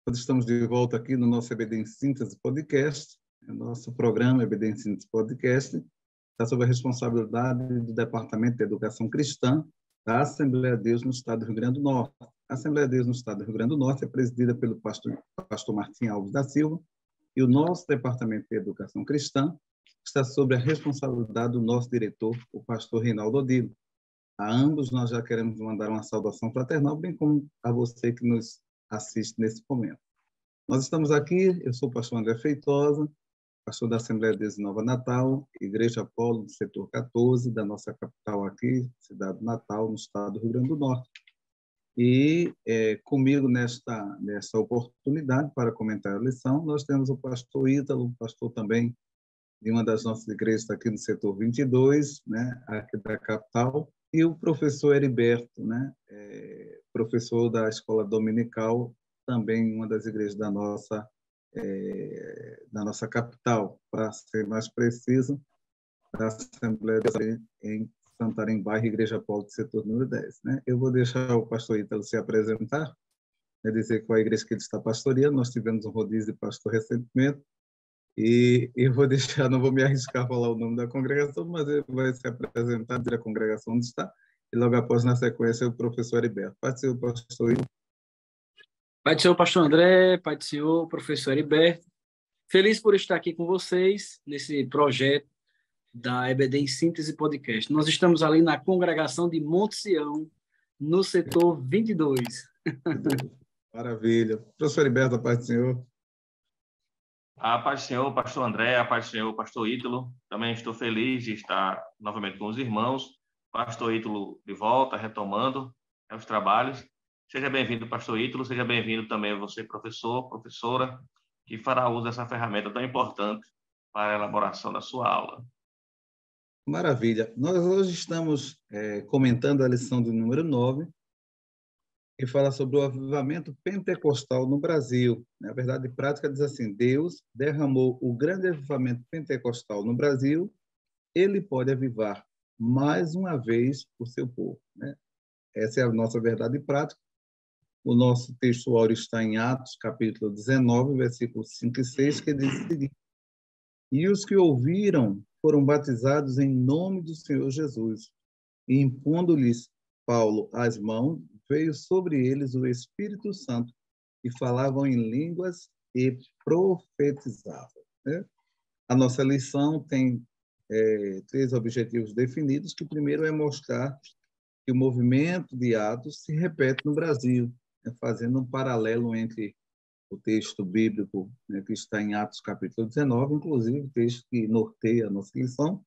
Nós estamos de volta aqui no nosso EBD em Síntese Podcast. O nosso programa EBD em Síntese Podcast está sob a responsabilidade do Departamento de Educação Cristã da Assembleia de Deus no Estado do Rio Grande do Norte. A Assembleia de Deus no Estado do Rio Grande do Norte é presidida pelo pastor Martim Alves da Silva, e o nosso Departamento de Educação Cristã está sob a responsabilidade do nosso diretor, o pastor Reinaldo Odilo. A ambos nós já queremos mandar uma saudação fraternal, bem como a você que nos assiste nesse momento. Nós estamos aqui, eu sou o pastor André Feitosa, pastor da Assembleia de Deus de Nova Natal, Igreja Apolo do setor 14, da nossa capital aqui, cidade de Natal, no estado do Rio Grande do Norte. E comigo nesta oportunidade para comentar a lição, nós temos o pastor Ítalo, pastor também de uma das nossas igrejas aqui no setor 22, né, aqui da capital, e o professor Heriberto, né, professor da escola dominical, também uma das igrejas da nossa capital, para ser mais preciso, da Assembleia de Deus em Santarém, bairro Igreja Apolo do setor número 10. Né? Eu vou deixar o pastor Ítalo se apresentar, dizer qual a igreja que ele está pastoreando. Nós tivemos um rodízio de pastor recentemente, e eu vou deixar, não vou me arriscar a falar o nome da congregação, mas ele vai se apresentar, dizer a congregação onde está, e logo após, na sequência, o professor Heriberto. Pode ser o pastor Ítalo. Pai do Senhor, pastor André, Pai do Senhor, professor Heriberto. Feliz por estar aqui com vocês nesse projeto da EBD em Síntese Podcast. Nós estamos ali na congregação de Monte Sião, no setor 22. Maravilha. Professor Heriberto, a paz do Senhor. A paz do Senhor, pastor André, a paz do Senhor, pastor Ítalo. Também estou feliz de estar novamente com os irmãos. Pastor Ítalo de volta, retomando os trabalhos. Seja bem-vindo, pastor Ítalo. Seja bem-vindo também você, professor, professora, que fará uso dessa ferramenta tão importante para a elaboração da sua aula. Maravilha. Nós hoje estamos comentando a lição do número 9, que fala sobre o avivamento pentecostal no Brasil. Na verdade, prática diz assim: Deus derramou o grande avivamento pentecostal no Brasil, ele pode avivar mais uma vez o seu povo. Né? Essa é a nossa verdade prática. O nosso texto áureo está em Atos, capítulo 19, versículos 5 e 6, que diz o seguinte: E os que ouviram foram batizados em nome do Senhor Jesus, e impondo-lhes Paulo as mãos, veio sobre eles o Espírito Santo, e falavam em línguas e profetizavam. Né? A nossa lição tem 3 objetivos definidos, que primeiro é mostrar que o movimento de Atos se repete no Brasil, né? Fazendo um paralelo entre o texto bíblico, né, que está em Atos capítulo 19, inclusive o texto que norteia a nossa lição.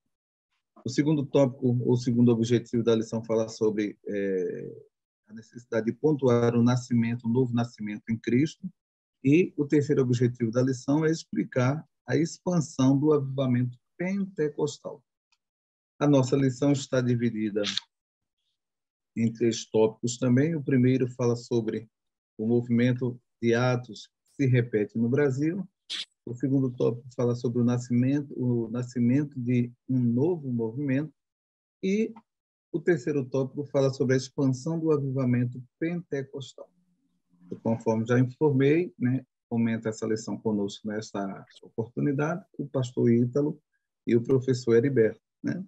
O segundo tópico, o segundo objetivo da lição fala sobre a necessidade de pontuar o novo nascimento em Cristo. E o terceiro objetivo da lição é explicar a expansão do avivamento pentecostal. A nossa lição está dividida em 3 tópicos também. O primeiro fala sobre o movimento de Atos que se repete no Brasil. O segundo tópico fala sobre o nascimento de um novo movimento. E o terceiro tópico fala sobre a expansão do avivamento pentecostal. E, conforme já informei, né, comenta essa lição conosco nesta oportunidade o pastor Ítalo e o professor Heriberto. Né?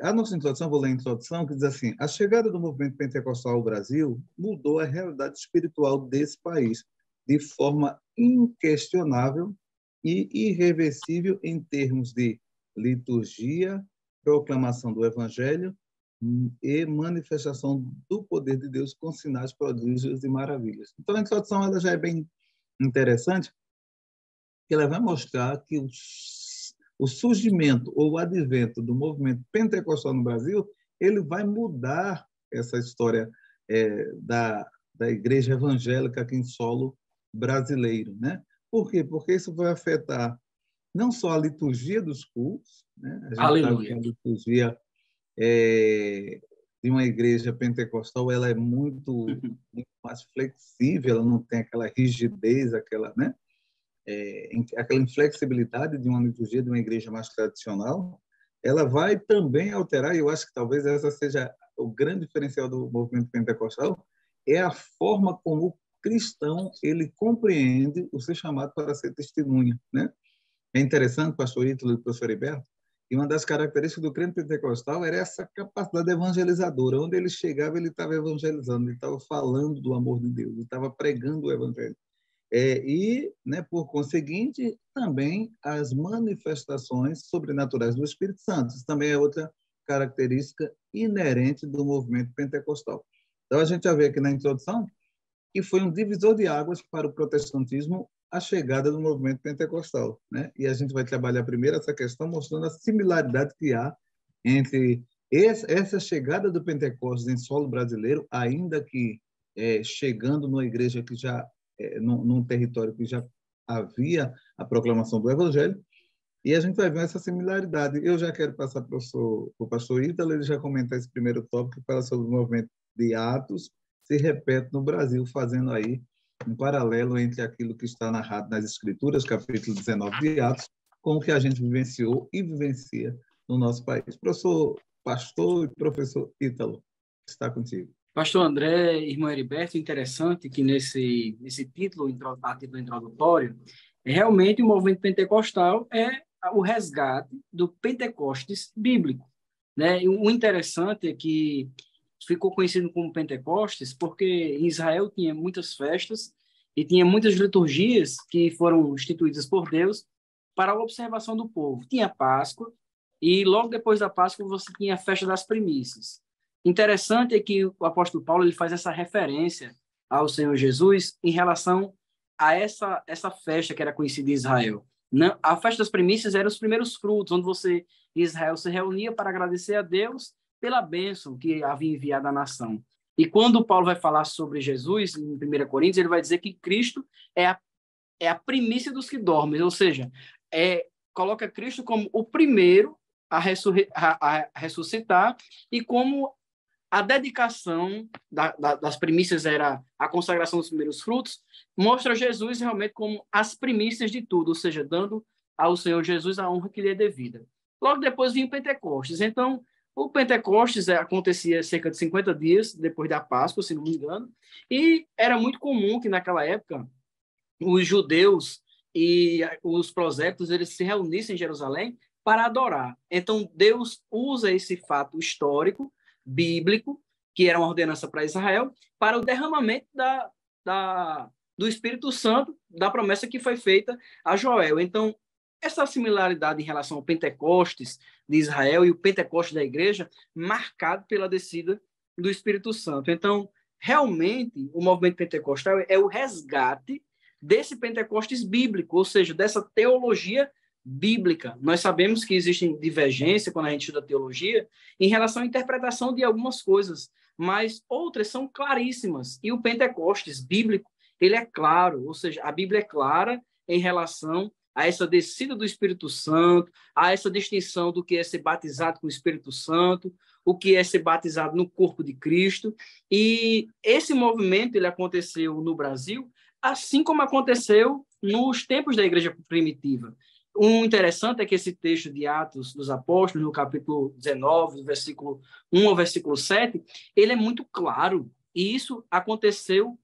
A nossa introdução, vou ler a introdução, que diz assim: a chegada do movimento pentecostal ao Brasil mudou a realidade espiritual desse país de forma inquestionável e irreversível em termos de liturgia, proclamação do Evangelho e manifestação do poder de Deus com sinais, prodígios e maravilhas. Então, a introdução ela já é bem interessante, porque ela vai mostrar que o surgimento ou o advento do movimento pentecostal no Brasil, ele vai mudar essa história da igreja evangélica aqui em solo brasileiro. Né? Por quê? Porque isso vai afetar não só a liturgia dos cultos, né? A gente Aleluia. sabe que a liturgia de uma igreja pentecostal ela é muito mais flexível, ela não tem aquela rigidez, aquela inflexibilidade de uma liturgia de uma igreja mais tradicional. Ela vai também alterar, e eu acho que talvez essa seja o grande diferencial do movimento pentecostal, é a forma como o cristão ele compreende o ser chamado para ser testemunha, né? É interessante, pastor Ítalo e professor Heriberto, e uma das características do crente pentecostal era essa capacidade evangelizadora. Onde ele chegava, ele estava evangelizando, ele estava falando do amor de Deus, ele estava pregando o evangelho. E, né, por conseguinte, também as manifestações sobrenaturais do Espírito Santo. Isso também é outra característica inerente do movimento pentecostal. Então, a gente já vê aqui na introdução que foi um divisor de águas para o protestantismo a chegada do movimento pentecostal, né? E a gente vai trabalhar primeiro essa questão mostrando a similaridade que há entre essa chegada do Pentecostes em solo brasileiro, ainda que chegando numa igreja que já num território que já havia a proclamação do Evangelho, e a gente vai ver essa similaridade. Eu já quero passar para o pastor Ítalo, ele já comentar esse primeiro tópico que fala sobre o movimento de Atos, se repete no Brasil, fazendo aí um paralelo entre aquilo que está narrado nas Escrituras, capítulo 19 de Atos, com o que a gente vivenciou e vivencia no nosso país. Professor, pastor e professor Ítalo, está contigo. Pastor André, irmão Heriberto, interessante que nesse título introdutório, realmente o movimento pentecostal é o resgate do Pentecostes bíblico, né? E o interessante é que ficou conhecido como Pentecostes porque em Israel tinha muitas festas e tinha muitas liturgias que foram instituídas por Deus para a observação do povo. Tinha Páscoa e logo depois da Páscoa você tinha a festa das primícias. Interessante é que o apóstolo Paulo ele faz essa referência ao Senhor Jesus em relação a essa festa que era conhecida em Israel. A festa das primícias era os primeiros frutos, onde Israel se reunia para agradecer a Deus pela bênção que havia enviado à nação. E quando Paulo vai falar sobre Jesus, em 1 Coríntios, ele vai dizer que Cristo é a primícia dos que dormem, ou seja, coloca Cristo como o primeiro a ressuscitar e como a dedicação das primícias era a consagração dos primeiros frutos, mostra Jesus realmente como as primícias de tudo, ou seja, dando ao Senhor Jesus a honra que lhe é devida. Logo depois vinha o Pentecostes. Então, o Pentecostes acontecia cerca de 50 dias depois da Páscoa, se não me engano, e era muito comum que naquela época os judeus e os prosélitos eles se reunissem em Jerusalém para adorar. Então, Deus usa esse fato histórico, bíblico, que era uma ordenança para Israel, para o derramamento do Espírito Santo, da promessa que foi feita a Joel. Então, essa similaridade em relação ao Pentecostes de Israel e o Pentecostes da igreja, marcado pela descida do Espírito Santo. Então, realmente, o movimento pentecostal é o resgate desse Pentecostes bíblico, ou seja, dessa teologia bíblica. Nós sabemos que existe divergência quando a gente estuda teologia em relação à interpretação de algumas coisas, mas outras são claríssimas. E o Pentecostes bíblico, ele é claro, ou seja, a Bíblia é clara em relação a essa descida do Espírito Santo, a essa distinção do que é ser batizado com o Espírito Santo, o que é ser batizado no corpo de Cristo. E esse movimento ele aconteceu no Brasil, assim como aconteceu nos tempos da igreja primitiva. O interessante é que esse texto de Atos dos Apóstolos, no capítulo 19, do versículo 1 ao versículo 7, ele é muito claro. E isso aconteceu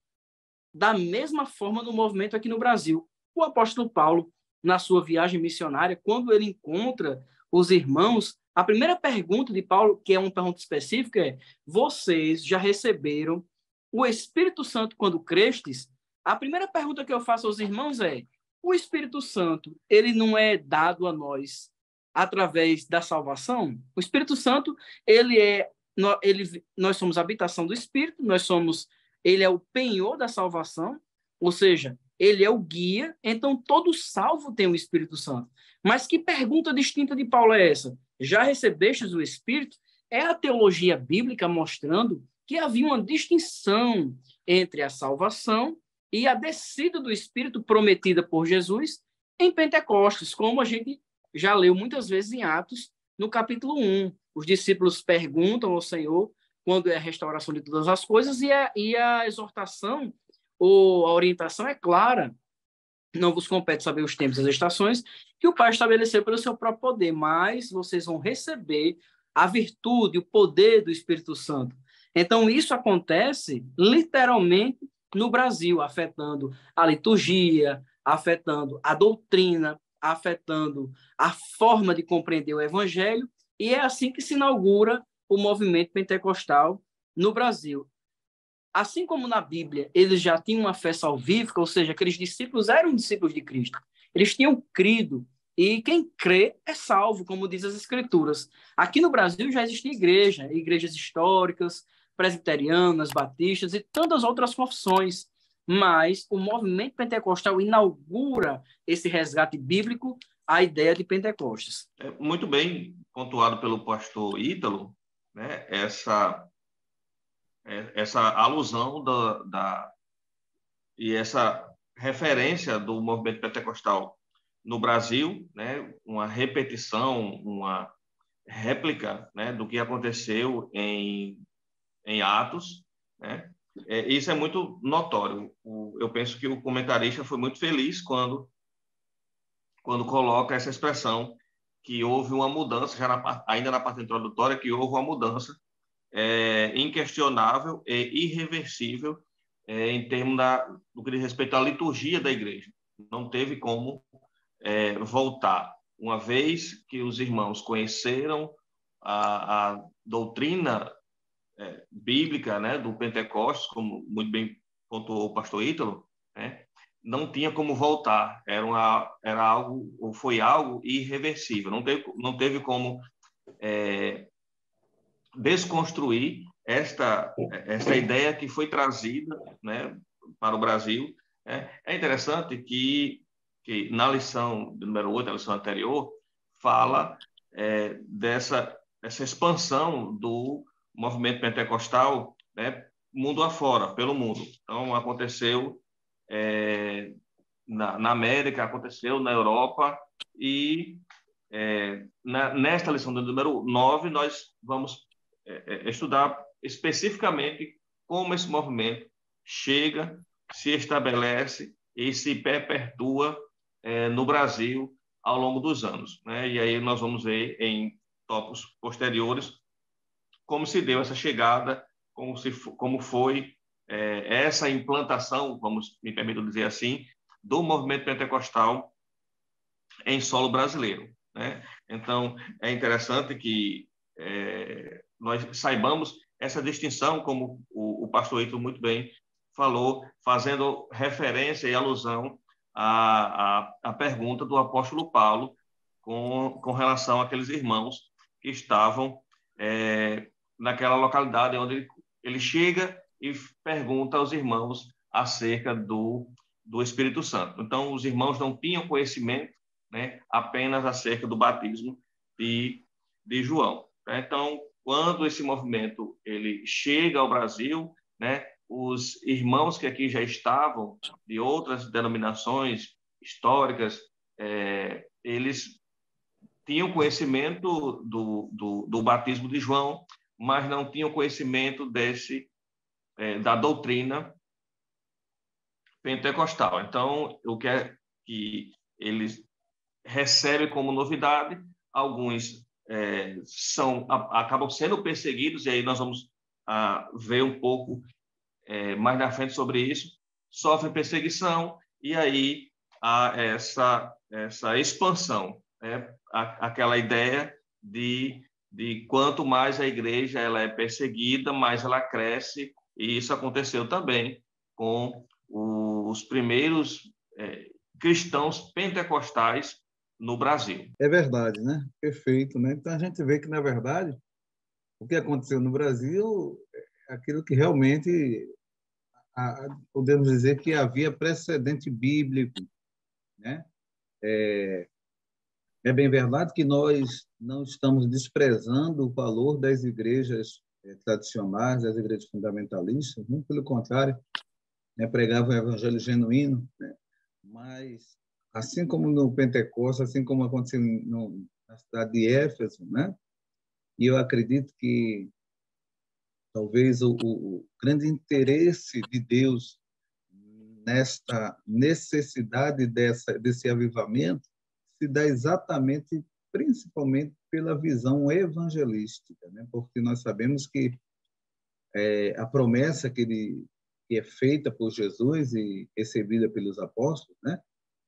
da mesma forma no movimento aqui no Brasil. O apóstolo Paulo, na sua viagem missionária, quando ele encontra os irmãos, a primeira pergunta de Paulo, que é uma pergunta específica, é: vocês já receberam o Espírito Santo quando crestes? A primeira pergunta que eu faço aos irmãos é: o Espírito Santo, ele não é dado a nós através da salvação? O Espírito Santo, nós somos a habitação do Espírito, ele é o penhor da salvação, ou seja, ele é o guia, então todo salvo tem o Espírito Santo. Mas que pergunta distinta de Paulo é essa? Já recebestes o Espírito? É a teologia bíblica mostrando que havia uma distinção entre a salvação e a descida do Espírito prometida por Jesus em Pentecostes, como a gente já leu muitas vezes em Atos, no capítulo 1. Os discípulos perguntam ao Senhor quando é a restauração de todas as coisas e a exortação ou a orientação é clara. Não vos compete saber os tempos e as estações que o Pai estabeleceu pelo seu próprio poder, mas vocês vão receber a virtude, o poder do Espírito Santo. Então, isso acontece literalmente no Brasil, afetando a liturgia, afetando a doutrina, afetando a forma de compreender o evangelho, e é assim que se inaugura o movimento pentecostal no Brasil. Assim como na Bíblia, eles já tinham uma fé salvífica, ou seja, aqueles discípulos eram discípulos de Cristo. Eles tinham crido, e quem crê é salvo, como diz as Escrituras. Aqui no Brasil já existia igreja, igrejas históricas, presbiterianas, batistas e tantas outras confissões. Mas o movimento pentecostal inaugura esse resgate bíblico, a ideia de Pentecostes. Muito bem pontuado pelo pastor Ítalo, né? Essa alusão e essa referência do movimento pentecostal no Brasil, né? Uma repetição, uma réplica, né? Do que aconteceu em Atos, né? Isso é muito notório. Eu penso que o comentarista foi muito feliz quando coloca essa expressão que houve uma mudança, ainda na parte introdutória, que houve uma mudança inquestionável e irreversível em termos do que diz respeito à liturgia da igreja. Não teve como voltar. Uma vez que os irmãos conheceram a doutrina bíblica, né, do Pentecostes, como muito bem pontuou o pastor Ítalo, né, não tinha como voltar. Era algo, ou foi algo irreversível. Não teve como desconstruir esta ideia que foi trazida, né, para o Brasil. É interessante que na lição número 8, a lição anterior, fala dessa expansão do movimento pentecostal, né, mundo afora, pelo mundo. Então, aconteceu na América, aconteceu na Europa, e nesta lição do número 9, nós vamos estudar especificamente como esse movimento chega, se estabelece e se perpetua no Brasil ao longo dos anos, né? E aí nós vamos ver em tópicos posteriores como se deu essa chegada, como foi essa implantação, me permito dizer assim, do movimento pentecostal em solo brasileiro, né? Então, é interessante que nós saibamos essa distinção, como o pastor Ítalo muito bem falou, fazendo referência e alusão à pergunta do apóstolo Paulo com relação àqueles irmãos que estavam naquela localidade onde ele chega e pergunta aos irmãos acerca do Espírito Santo. Então, os irmãos não tinham conhecimento, né, apenas acerca do batismo de João. Então, quando esse movimento ele chega ao Brasil, né, os irmãos que aqui já estavam de outras denominações históricas, eles tinham conhecimento do batismo de João, mas não tinham conhecimento da doutrina pentecostal. Então, o que é que eles recebem como novidade, alguns acabam sendo perseguidos, e aí nós vamos ver um pouco mais na frente sobre isso, sofrem perseguição, e aí há essa expansão, aquela ideia de quanto mais a igreja ela é perseguida, mais ela cresce, e isso aconteceu também com os primeiros cristãos pentecostais no Brasil. É verdade, né? Perfeito, né? Então a gente vê que, na verdade, o que aconteceu no Brasil é aquilo que realmente podemos dizer que havia precedente bíblico, né? É bem verdade que nós não estamos desprezando o valor das igrejas tradicionais, das igrejas fundamentalistas, muito pelo contrário, né? Pregavam o evangelho genuíno, né? Mas assim como no Pentecostes, assim como aconteceu na cidade de Éfeso, né? E eu acredito que talvez o grande interesse de Deus nesta necessidade desse avivamento se dá exatamente, principalmente pela visão evangelística, né? Porque nós sabemos que a promessa que que é feita por Jesus e recebida pelos apóstolos, né?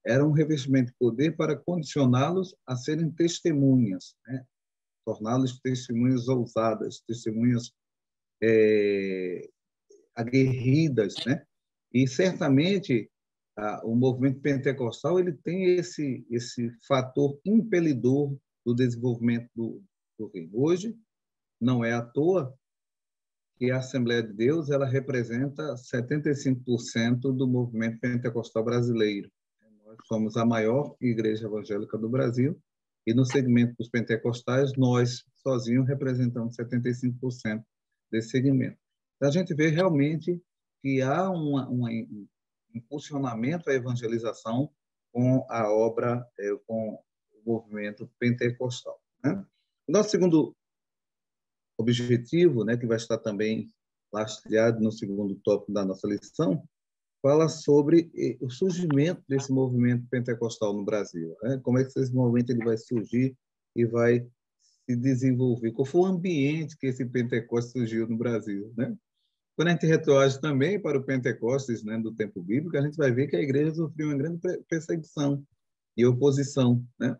Era um revestimento de poder para condicioná-los a serem testemunhas, né? Torná-los testemunhas ousadas, testemunhas aguerridas, né? E certamente o movimento pentecostal ele tem esse fator impelidor do desenvolvimento do reino. Hoje não é à toa que a Assembleia de Deus ela representa 75% do movimento pentecostal brasileiro. Nós somos a maior igreja evangélica do Brasil e no segmento dos pentecostais nós sozinhos representamos 75% desse segmento. Então, a gente vê realmente que há um impulsionamento à evangelização com a obra, com o movimento pentecostal, né? O nosso segundo objetivo, né, que vai estar também lastreado no segundo tópico da nossa lição, fala sobre o surgimento desse movimento pentecostal no Brasil, né? Como é que esse movimento ele vai surgir e vai se desenvolver? Qual foi o ambiente que esse Pentecostes surgiu no Brasil, né? Quando a gente retroage também para o Pentecostes, né, do tempo bíblico, a gente vai ver que a igreja sofreu uma grande perseguição e oposição, né?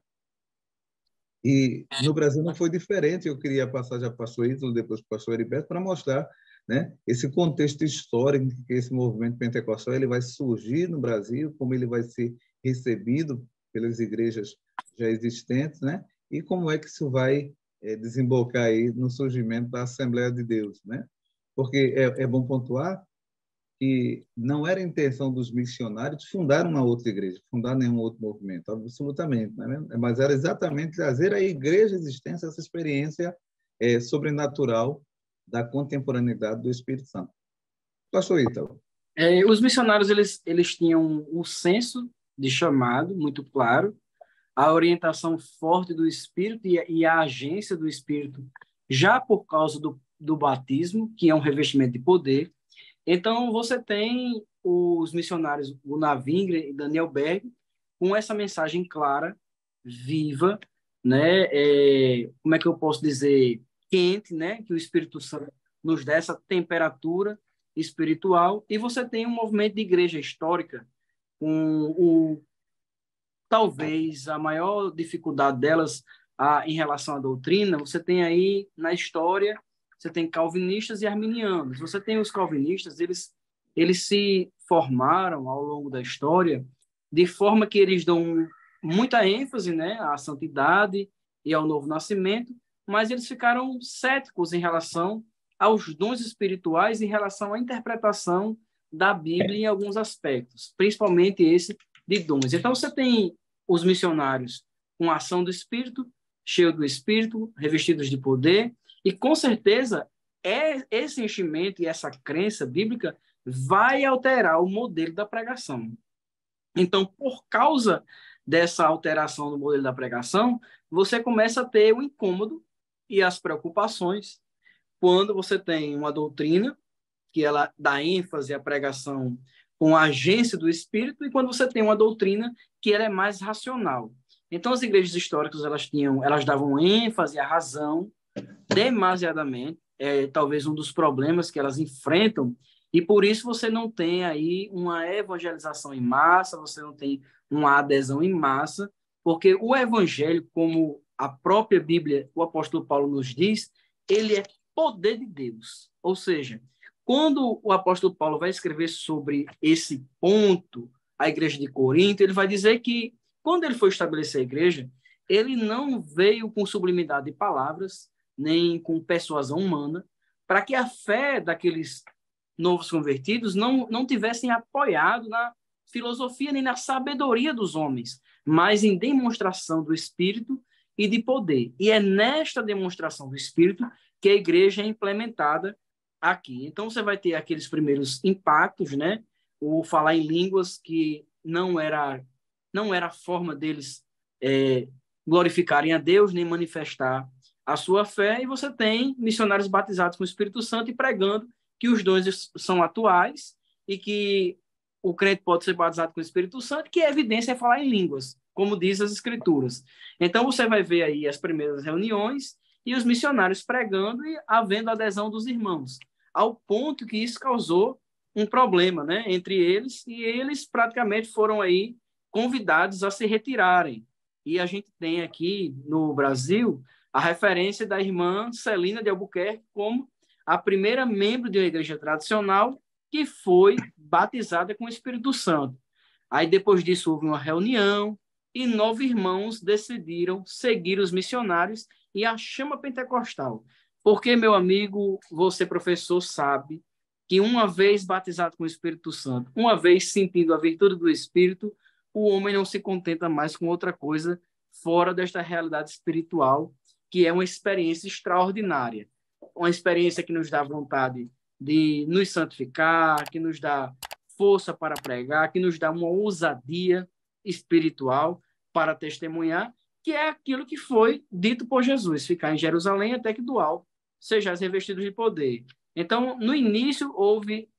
E no Brasil não foi diferente. Eu queria passar já para o pastor Ítalo, depois para o pastor Heriberto, para mostrar, né, esse contexto histórico que esse movimento pentecostal ele vai surgir no Brasil, como ele vai ser recebido pelas igrejas já existentes, né? E como é que isso vai desembocar aí no surgimento da Assembleia de Deus, né? Porque é bom pontuar que não era a intenção dos missionários fundar uma outra igreja, fundar nenhum outro movimento, absolutamente, né? Mas era exatamente trazer à igreja existência essa experiência sobrenatural da contemporaneidade do Espírito Santo. Pastor Ítalo. Os missionários eles tinham um senso de chamado muito claro, a orientação forte do Espírito e a agência do Espírito, já por causa do batismo, que é um revestimento de poder. Então, você tem os missionários Gunnar Wingren e Daniel Berg com essa mensagem clara, viva, né? Como é que eu posso dizer? Quente, né? Que o Espírito Santo nos dá essa temperatura espiritual. E você tem um movimento de igreja histórica com talvez a maior dificuldade delas em relação à doutrina. Você tem aí na história, você tem calvinistas e arminianos. Você tem os calvinistas, eles se formaram ao longo da história de forma que eles dão muita ênfase, né, à santidade e ao novo nascimento, mas eles ficaram céticos em relação aos dons espirituais, em relação à interpretação da Bíblia em alguns aspectos, principalmente esse de dons. Então, você tem os missionários com a ação do Espírito, cheios do Espírito, revestidos de poder, e, com certeza, esse enchimento e essa crença bíblica vai alterar o modelo da pregação. Então, por causa dessa alteração do modelo da pregação, você começa a ter o incômodo e as preocupações quando você tem uma doutrina que ela dá ênfase à pregação com a agência do Espírito e quando você tem uma doutrina que ela é mais racional. Então, as igrejas históricas elas davam ênfase à razão demasiadamente, talvez um dos problemas que elas enfrentam, e por isso você não tem aí uma evangelização em massa, você não tem uma adesão em massa, porque o evangelho, como a própria Bíblia, o apóstolo Paulo nos diz, ele é poder de Deus. Ou seja, quando o apóstolo Paulo vai escrever sobre esse ponto, a igreja de Corinto, ele vai dizer que, quando ele foi estabelecer a igreja, ele não veio com sublimidade de palavras, nem com persuasão humana, para que a fé daqueles novos convertidos não tivessem apoiado na filosofia nem na sabedoria dos homens, mas em demonstração do Espírito e de poder. E é nesta demonstração do Espírito que a igreja é implementada aqui. Então, você vai ter aqueles primeiros impactos, né? O falar em línguas que não era a forma deles glorificarem a Deus, nem manifestar a sua fé, e você tem missionários batizados com o Espírito Santo e pregando que os dons são atuais e que o crente pode ser batizado com o Espírito Santo, que a evidência é falar em línguas, como diz as Escrituras. Então, você vai ver aí as primeiras reuniões e os missionários pregando e havendo adesão dos irmãos, ao ponto que isso causou um problema, né, entre eles, e eles praticamente foram aí convidados a se retirarem. E a gente tem aqui no Brasil a referência da irmã Celina de Albuquerque como a primeira membro de uma igreja tradicional que foi batizada com o Espírito Santo. Aí depois disso houve uma reunião e 9 irmãos decidiram seguir os missionários e a chama pentecostal. Porque, meu amigo, você professor sabe que uma vez batizado com o Espírito Santo, uma vez sentindo a virtude do Espírito, o homem não se contenta mais com outra coisa fora desta realidade espiritual, que é uma experiência extraordinária. Uma experiência que nos dá vontade de nos santificar, que nos dá força para pregar, que nos dá uma ousadia espiritual para testemunhar, que é aquilo que foi dito por Jesus, ficar em Jerusalém até que do alto sejais revestidos de poder. Então, no início, houve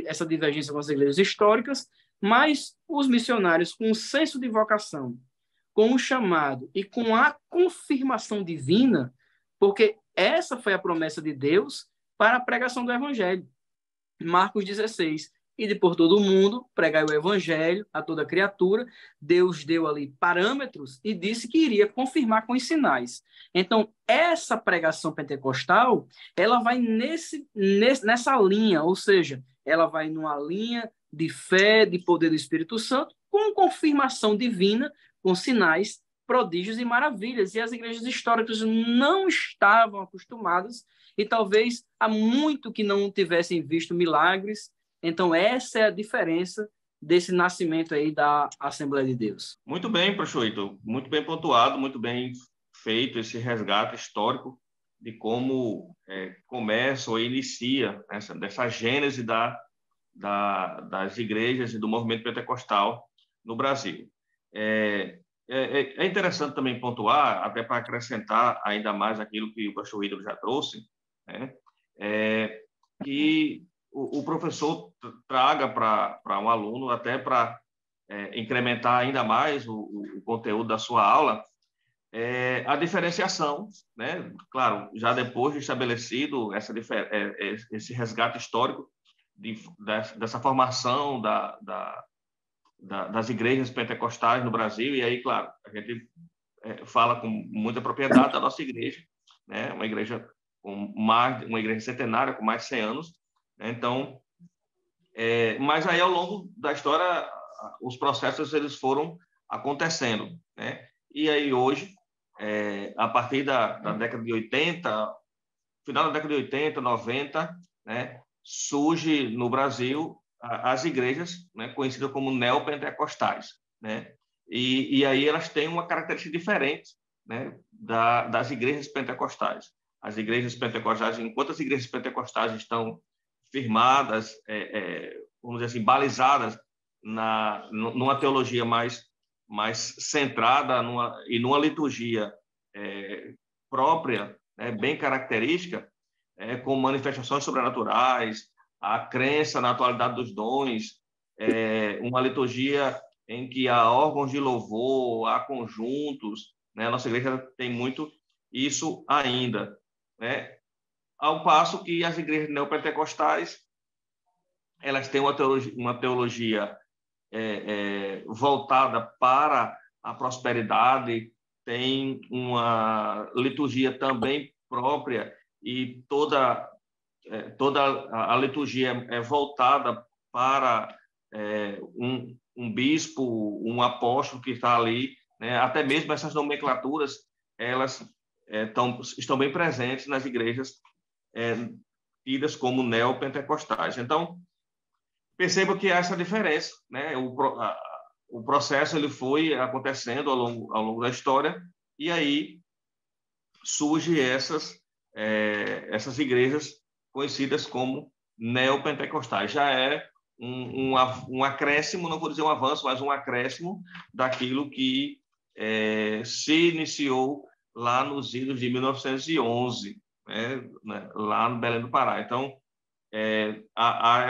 essa divergência com as igrejas históricas, mas os missionários, com um senso de vocação, com o chamado e com a confirmação divina, porque essa foi a promessa de Deus para a pregação do Evangelho. Marcos 16, ide por todo o mundo, pregai o evangelho a toda criatura. Deus deu ali parâmetros e disse que iria confirmar com os sinais. Então, essa pregação pentecostal, ela vai nessa linha, ou seja, ela vai numa linha de fé, de poder do Espírito Santo, com confirmação divina, com sinais, prodígios e maravilhas. E as igrejas históricas não estavam acostumadas e talvez há muito que não tivessem visto milagres. Então, essa é a diferença desse nascimento aí da Assembleia de Deus. Muito bem, professor Ito. Muito bem pontuado, muito bem feito esse resgate histórico de como começa ou inicia dessa gênese das igrejas e do movimento pentecostal no Brasil. É interessante também pontuar, até para acrescentar ainda mais aquilo que o professor Ito já trouxe, né? Que o professor traga para um aluno, até para incrementar ainda mais o conteúdo da sua aula, a diferenciação, né? Claro, já depois de estabelecido esse resgate histórico dessa formação das igrejas pentecostais no Brasil, e aí, claro, a gente fala com muita propriedade da nossa igreja, né? Uma igreja centenária, com mais de 100 anos, né? Então, mas aí, ao longo da história, os processos eles foram acontecendo, né? E aí, hoje, a partir da década de 80, final da década de 80, 90, né, surge no Brasil as igrejas, né, conhecidas como neopentecostais, né? E aí elas têm uma característica diferente, né, das igrejas pentecostais. As igrejas pentecostais, enquanto as igrejas pentecostais estão firmadas, vamos dizer assim, balizadas numa teologia mais centrada e numa liturgia própria, né, bem característica, com manifestações sobrenaturais, a crença na atualidade dos dons, uma liturgia em que há órgãos de louvor, há conjuntos, né? A nossa igreja tem muito isso ainda, né? Ao passo que as igrejas neopentecostais, elas têm uma teologia voltada para a prosperidade, tem uma liturgia também própria e toda a liturgia é voltada para um bispo, um apóstolo que está ali, né? Até mesmo essas nomenclaturas, elas estão bem presentes nas igrejas tidas como neopentecostais. Então, perceba que há essa diferença, né? O processo ele foi acontecendo ao longo da história, e aí surgem essas igrejas conhecidas como neopentecostais. Já é um acréscimo, não vou dizer um avanço, mas um acréscimo daquilo que se iniciou lá nos idos de 1911, né, lá no Belém do Pará. Então, há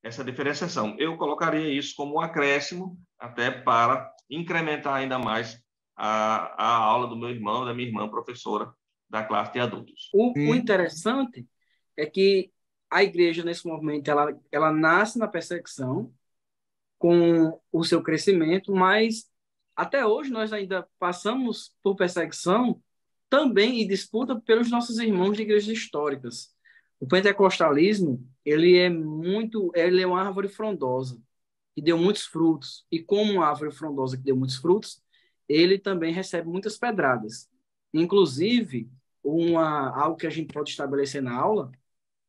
essa diferenciação. Eu colocaria isso como um acréscimo, até para incrementar ainda mais a aula do meu irmão, da minha irmã, professora da classe de adultos. O interessante é que a igreja, nesse momento, ela nasce na perseguição, com o seu crescimento, mas até hoje nós ainda passamos por perseguição também e disputa pelos nossos irmãos de igrejas históricas. O pentecostalismo, ele é uma árvore frondosa que deu muitos frutos, e como uma árvore frondosa que deu muitos frutos, ele também recebe muitas pedradas. Inclusive, algo que a gente pode estabelecer na aula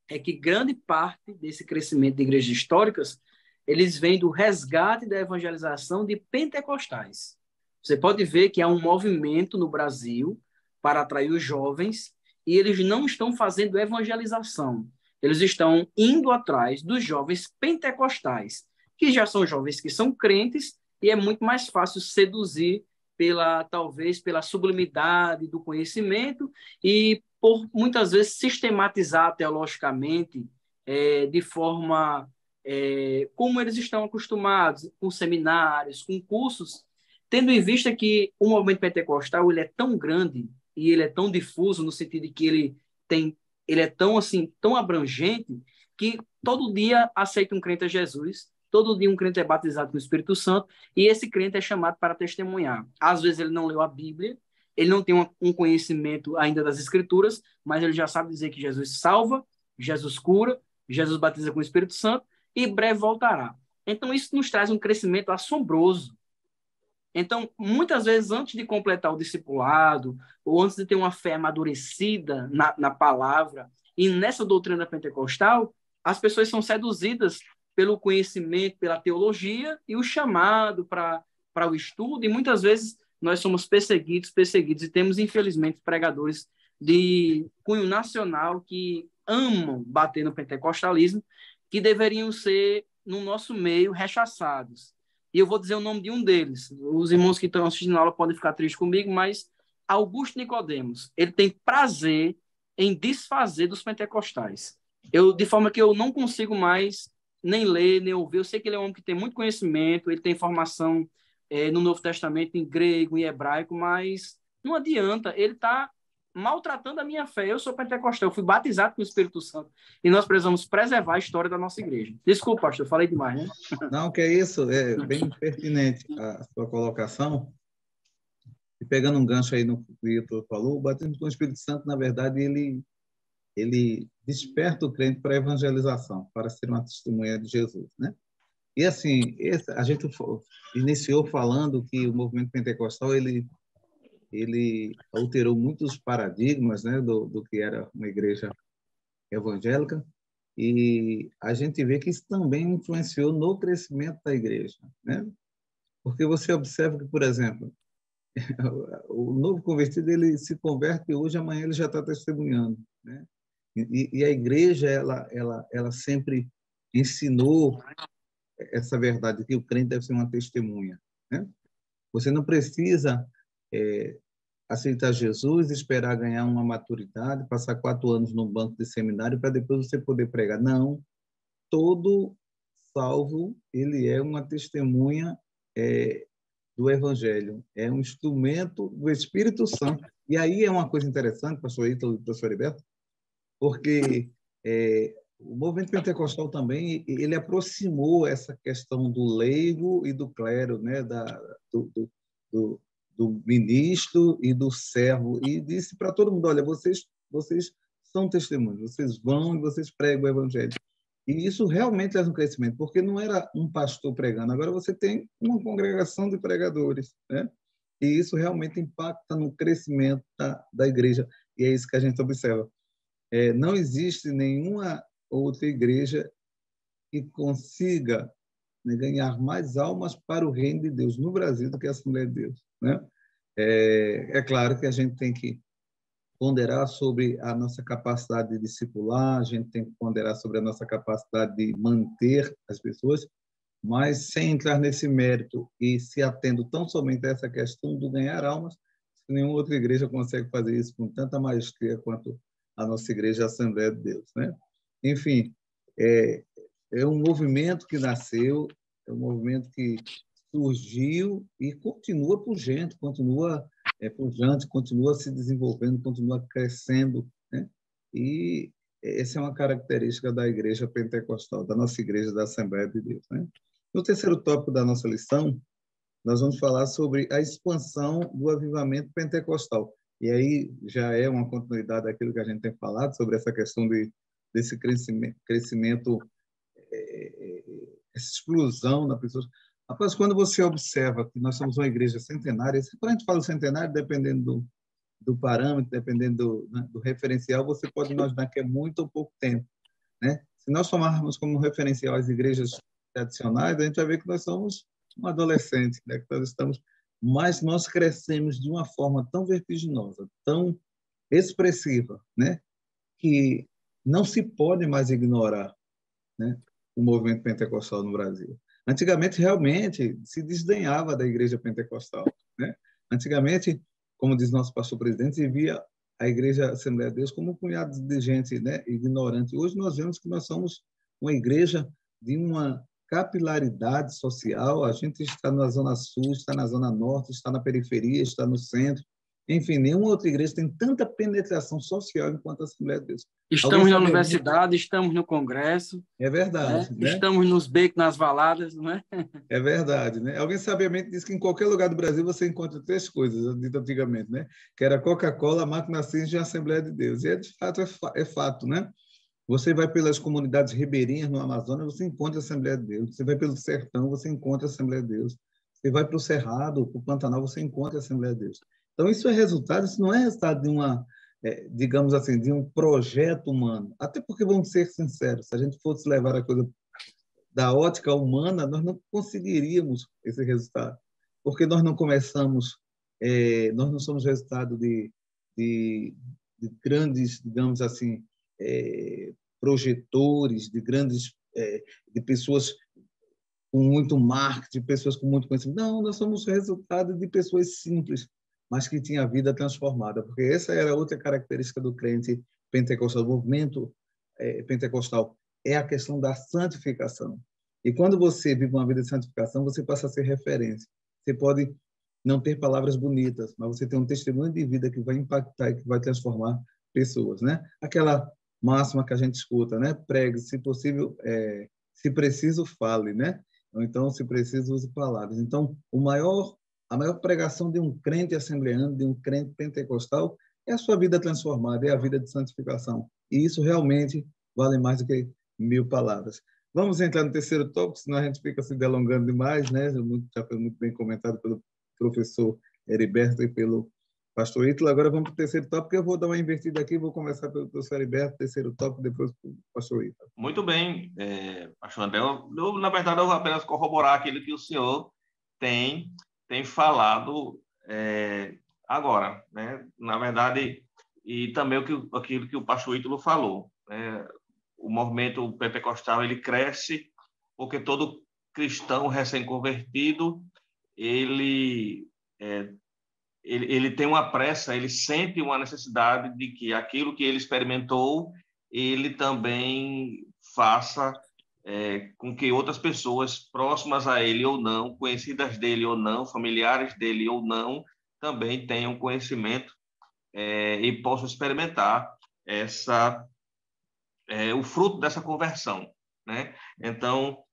é que grande parte desse crescimento de igrejas históricas eles vêm do resgate da evangelização de pentecostais. Você pode ver que há um movimento no Brasil para atrair os jovens e eles não estão fazendo evangelização. Eles estão indo atrás dos jovens pentecostais, que já são jovens que são crentes e é muito mais fácil seduzir talvez pela sublimidade do conhecimento e por muitas vezes sistematizar teologicamente de forma como eles estão acostumados, com seminários, com cursos, tendo em vista que o movimento pentecostal ele é tão grande e ele é tão difuso no sentido de que ele é tão assim, tão abrangente que todo dia aceita um crente a Jesus, todo dia um crente é batizado com o Espírito Santo e esse crente é chamado para testemunhar. Às vezes ele não leu a Bíblia, ele não tem um conhecimento ainda das Escrituras, mas ele já sabe dizer que Jesus salva, Jesus cura, Jesus batiza com o Espírito Santo e breve voltará. Então, isso nos traz um crescimento assombroso. Então, muitas vezes, antes de completar o discipulado, ou antes de ter uma fé amadurecida na palavra e nessa doutrina pentecostal, as pessoas são seduzidas pelo conhecimento, pela teologia e o chamado para o estudo, e muitas vezes nós somos perseguidos, e temos, infelizmente, pregadores de cunho nacional que amam bater no pentecostalismo, que deveriam ser, no nosso meio, rechaçados. E eu vou dizer o nome de um deles. Os irmãos que estão assistindo a aula podem ficar tristes comigo, mas Augusto Nicodemos, ele tem prazer em desfazer dos pentecostais. De forma que eu não consigo mais nem ler, nem ouvir. Eu sei que ele é um homem que tem muito conhecimento, ele tem formação no Novo Testamento em grego, em hebraico, mas não adianta, ele está maltratando a minha fé. Eu sou pentecostal, eu fui batizado com o Espírito Santo e nós precisamos preservar a história da nossa igreja. Desculpa, pastor, eu falei demais, né? Não, que é isso, é bem pertinente a sua colocação. E pegando um gancho aí no que o Ítalo falou, o batismo com o Espírito Santo, na verdade, ele desperta o crente para a evangelização, para ser uma testemunha de Jesus, né? E assim, a gente iniciou falando que o movimento pentecostal ele alterou muitos paradigmas, né, do que era uma igreja evangélica, e a gente vê que isso também influenciou no crescimento da igreja, né? Porque você observa que, por exemplo, o novo convertido ele se converte hoje, amanhã ele já está testemunhando, né? E a igreja ela sempre ensinou essa verdade que o crente deve ser uma testemunha, né? Você não precisa aceitar Jesus, esperar ganhar uma maturidade, passar 4 anos num banco de seminário para depois você poder pregar. Não, todo salvo ele é uma testemunha do Evangelho, é um instrumento do Espírito Santo. E aí é uma coisa interessante, pastor Ítalo e pastor Heriberto, porque o movimento pentecostal também ele aproximou essa questão do leigo e do clero, né, do ministro e do servo, e disse para todo mundo, olha, vocês são testemunhos, vocês vão e vocês pregam o Evangelho. E isso realmente é um crescimento, porque não era um pastor pregando, agora você tem uma congregação de pregadores, né? E isso realmente impacta no crescimento da igreja, e é isso que a gente observa. Não existe nenhuma outra igreja que consiga, né, ganhar mais almas para o reino de Deus no Brasil do que a Assembleia de Deus, né? É claro que a gente tem que ponderar sobre a nossa capacidade de discipular, a gente tem que ponderar sobre a nossa capacidade de manter as pessoas, mas sem entrar nesse mérito e se atendo tão somente a essa questão do ganhar almas, nenhuma outra igreja consegue fazer isso com tanta maestria quanto a nossa igreja, a Assembleia de Deus, né? Enfim, é um movimento que nasceu, é um movimento que surgiu e continua pujante, continua se desenvolvendo, continua crescendo, né? E essa é uma característica da igreja pentecostal, da nossa igreja da Assembleia de Deus, né? No terceiro tópico da nossa lição, nós vamos falar sobre a expansão do avivamento pentecostal. E aí já é uma continuidade daquilo que a gente tem falado sobre essa questão desse crescimento, essa explosão na pessoa. Após quando você observa que nós somos uma igreja centenária, quando a gente fala centenário, dependendo do parâmetro, dependendo do referencial, você pode imaginar que é muito ou pouco tempo, né? Se nós tomarmos como referencial as igrejas tradicionais, a gente vai ver que nós somos um adolescente, né? Que nós estamos, mas nós crescemos de uma forma tão vertiginosa, tão expressiva, né? Que não se pode mais ignorar, né? O movimento pentecostal no Brasil. Antigamente, realmente, se desdenhava da igreja pentecostal, né? Antigamente, como diz nosso pastor presidente, se via a igreja Assembleia de Deus como um punhado de gente, né, ignorante. Hoje nós vemos que nós somos uma igreja de uma capilaridade social. A gente está na Zona Sul, está na Zona Norte, está na periferia, está no centro. Enfim, nenhuma outra igreja tem tanta penetração social enquanto a Assembleia de Deus. Estamos na universidade, estamos no congresso. É verdade, né? Estamos nos becos, nas valadas, não é? É verdade, né? Alguém sabiamente disse que em qualquer lugar do Brasil você encontra três coisas, dito antigamente, né? Que era Coca-Cola, Máquina Cinza e a Assembleia de Deus. E de fato é fato, né? Você vai pelas comunidades ribeirinhas no Amazonas, você encontra a Assembleia de Deus. Você vai pelo sertão, você encontra a Assembleia de Deus. Você vai para o Cerrado, para o Pantanal, você encontra a Assembleia de Deus. Então isso não é resultado de uma, digamos assim, de um projeto humano. Até porque, vamos ser sinceros, se a gente fosse levar a coisa da ótica humana, nós não conseguiríamos esse resultado, porque nós não começamos, nós não somos resultado de grandes, digamos assim, projetores, de pessoas com muito marketing, de pessoas com muito conhecimento. Não, nós somos resultado de pessoas simples, mas que tinham a vida transformada, porque essa era outra característica do crente pentecostal, do movimento pentecostal, é a questão da santificação. E quando você vive uma vida de santificação, você passa a ser referência. Você pode não ter palavras bonitas, mas você tem um testemunho de vida que vai impactar e que vai transformar pessoas, né? Aquela máxima que a gente escuta, né? Pregue, se possível, se preciso, fale, né? Ou então, se preciso, use palavras. Então, a maior pregação de um crente assembleano, de um crente pentecostal, é a sua vida transformada, é a vida de santificação. E isso realmente vale mais do que 1000 palavras. Vamos entrar no terceiro tópico, senão a gente fica se delongando demais, né? Já foi muito bem comentado pelo professor Heriberto e pelo pastor Ítalo. Agora vamos para o terceiro tópico. Eu vou dar uma invertida aqui, vou começar pelo professor Heriberto, terceiro tópico, depois o pastor Ítalo. Muito bem, pastor André. Na verdade, eu vou apenas corroborar aquilo que o senhor tem falado agora, né? Na verdade, e também aquilo que o pastor Ítalo falou, né? O movimento pentecostal ele cresce porque todo cristão recém-convertido ele tem uma pressa, ele sente uma necessidade de que aquilo que ele experimentou ele também faça com que outras pessoas próximas a ele ou não, conhecidas dele ou não, familiares dele ou não, também tenham conhecimento e possam experimentar o fruto dessa conversão, né? Então,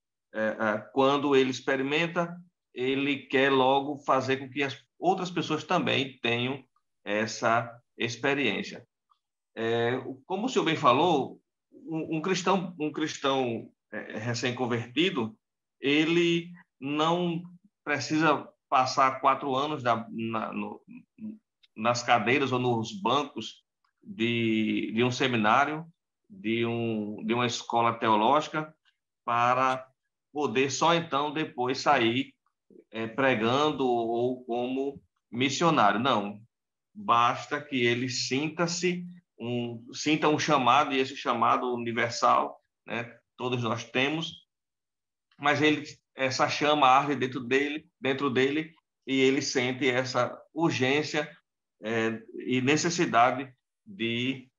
quando ele experimenta, ele quer logo fazer com que as outras pessoas também tenham essa experiência. Como o senhor bem falou, um cristão recém-convertido, ele não precisa passar 4 anos nas cadeiras ou nos bancos de um seminário, de uma escola teológica, para poder só então depois sair pregando ou como missionário. Não, basta que ele sinta um chamado, e esse chamado universal, né, todos nós temos, mas essa chama arde dentro dele, e ele sente essa urgência e necessidade de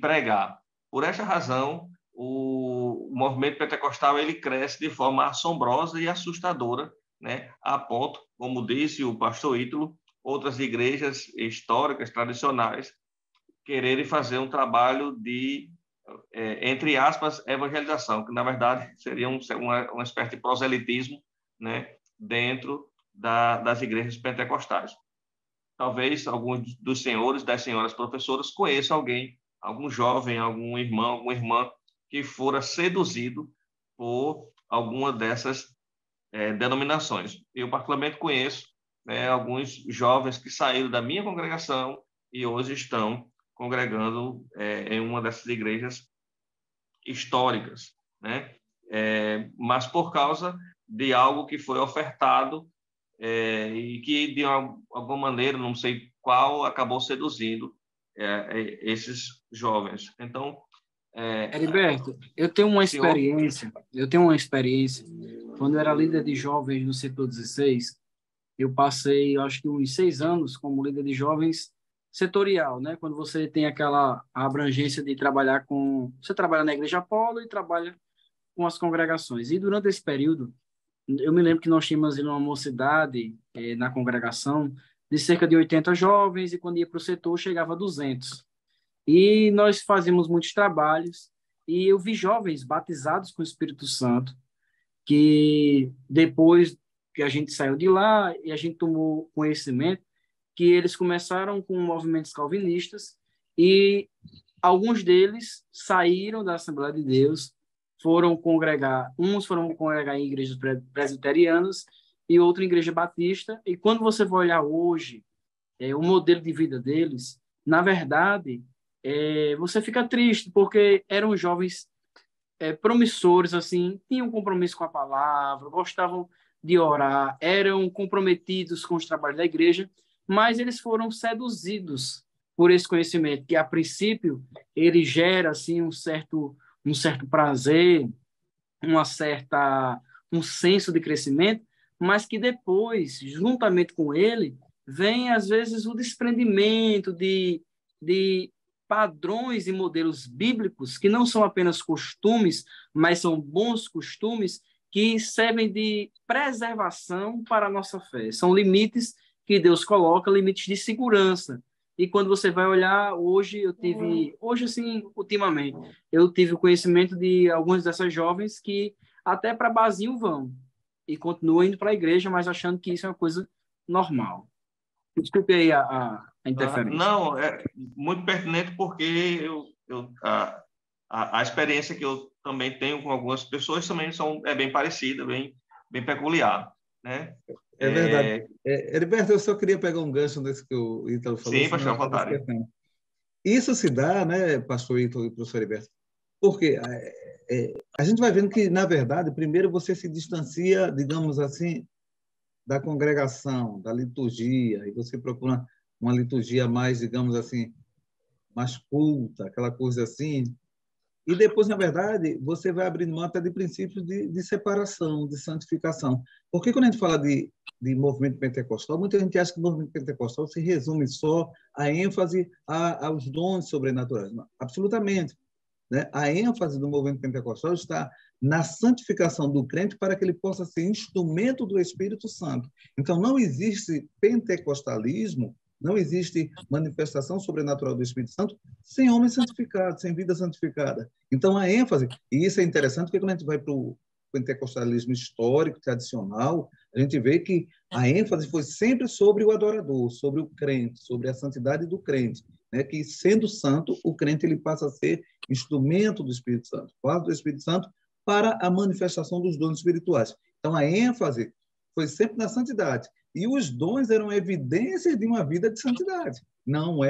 pregar. Por essa razão, o movimento pentecostal ele cresce de forma assombrosa e assustadora, né, a ponto, como disse o pastor Ítalo, outras igrejas históricas, tradicionais, quererem fazer um trabalho de entre aspas, evangelização, que, na verdade, seria uma espécie de proselitismo, né, dentro das igrejas pentecostais. Talvez alguns dos senhores, das senhoras professoras, conheçam alguém, algum jovem, algum irmão, alguma irmã, que fora seduzido por alguma dessas denominações. Eu, particularmente, conheço, né, alguns jovens que saíram da minha congregação e hoje estão congregando em uma dessas igrejas históricas, né? Mas por causa de algo que foi ofertado e que, de alguma maneira, não sei qual, acabou seduzindo esses jovens. Então, Heriberto, eu tenho uma experiência, quando eu era líder de jovens no setor 16, eu passei, acho que uns 6 anos como líder de jovens setorial, né? Quando você tem aquela abrangência de trabalhar com... Você trabalha na Igreja Apolo e trabalha com as congregações. E durante esse período, eu me lembro que nós tínhamos uma mocidade na congregação de cerca de 80 jovens e quando ia para o setor chegava a 200. E nós fazíamos muitos trabalhos e eu vi jovens batizados com o Espírito Santo que depois que a gente saiu de lá e a gente tomou conhecimento que eles começaram com movimentos calvinistas e alguns deles saíram da Assembleia de Deus, uns foram congregar em igrejas presbiterianas e outro em igreja batista, e quando você vai olhar hoje o modelo de vida deles, na verdade, você fica triste, porque eram jovens promissores, assim, tinham compromisso com a palavra, gostavam de orar, eram comprometidos com os trabalhos da igreja, mas eles foram seduzidos por esse conhecimento, que a princípio ele gera assim um certo prazer, um senso de crescimento, mas que depois, juntamente com ele, vem às vezes o desprendimento de padrões e modelos bíblicos que não são apenas costumes, mas são bons costumes que servem de preservação para a nossa fé. São limites que Deus coloca, limites de segurança. E quando você vai olhar, hoje assim, ultimamente, eu tive o conhecimento de algumas dessas jovens que até para barzinho vão e continuam indo para a igreja, mas achando que isso é uma coisa normal. Desculpe aí a interferência. Não, é muito pertinente porque a experiência que eu também tenho com algumas pessoas também é bem parecida, bem peculiar, né? É verdade. Heriberto, eu só queria pegar um gancho nesse que o Ítalo falou. Sim, pastor, à vontade. Isso se dá, né, pastor Ítalo e professor Heriberto, porque a gente vai vendo que, na verdade, primeiro você se distancia, digamos assim, da congregação, da liturgia, e você procura uma liturgia mais, digamos assim, mais culta, aquela coisa assim. E depois, na verdade, você vai abrindo mão até de princípios de separação, de santificação. Porque quando a gente fala de movimento pentecostal, muita gente acha que o movimento pentecostal se resume só à ênfase aos dons sobrenaturais. Não, absolutamente. Né? A ênfase do movimento pentecostal está na santificação do crente para que ele possa ser instrumento do Espírito Santo. Então, não existe pentecostalismo, não existe manifestação sobrenatural do Espírito Santo sem homem santificado, sem vida santificada. Então, a ênfase, e isso é interessante, porque quando a gente vai para o pentecostalismo histórico, tradicional, a gente vê que a ênfase foi sempre sobre o adorador, sobre o crente, sobre a santidade do crente, né? Que, sendo santo, o crente ele passa a ser instrumento do Espírito Santo, vaso do Espírito Santo para a manifestação dos dons espirituais. Então, a ênfase foi sempre na santidade. E os dons eram evidências de uma vida de santidade. Não